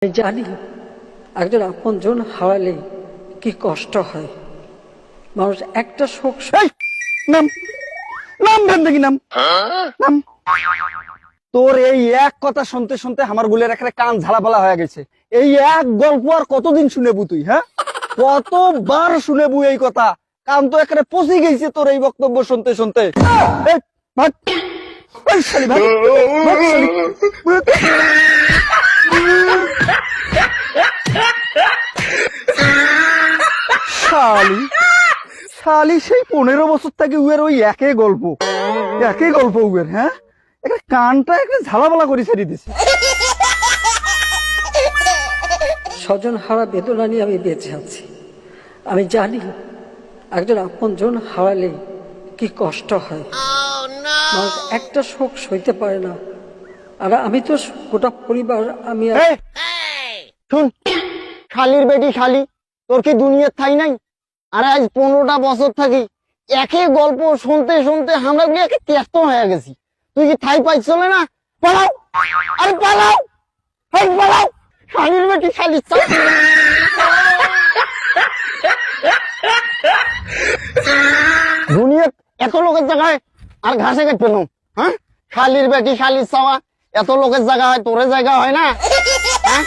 আমি জানি একজন আপনজন হারালে কি কষ্ট হয়। মানুষ একটা শোক এই, নাম নাম ধ্যান দেখি নাম নাম তোর এই এক কথা শুনতে শুনতে আমার গুলের একটা কান ঝালাপালা হয়ে গেছে। এই এক গল্প আর কতদিন শুনেবু তুই? হ্যাঁ, কতবার শুনেবু এই কথা? কান তো এখানে পচে গেছে তোর এই বক্তব্য শুনতে শুনতে। এই, ভাগ। এই শালি, ভাগ। ভাগ শালি। শালি শালি সেই 15 বছর থেকে উয়ের ওই একই গল্প উয়ের। হ্যাঁ, একটা কানটা একটা ঝালাপালা করে ছেড়ে দিছে। স্বজন হারা বেদনা নিয়ে আমি বেঁচে আছি। আমি জানি একজন আপনজন হারালে কি কষ্ট হয়। মানুষ একটা শোক সইতে পারে না। আর আমি তো গোটা পরিবার আমি এই, শুন, শালির বেটি শালি, তোর কি দুনিয়ার ঠাই নাই? আর আজ 15টা বছর থাকি একই গল্প শুনতে শুনতে আমরা গুলি একে ত্যস্ত হয়ে গেছি। তুই কি ঠাই পাইছিল না? পালাও, আরে পালাও, এই পালাও, শালির বেটি শালি। দুনিয়া এত লোকের জায়গায় আর ঘাসে কাটবে না। হ্যাঁ, শালির বেটি শালির চাওয়া, এত লোকের জায়গা হয়, তোরে জায়গা হয় না? হ্যাঁ।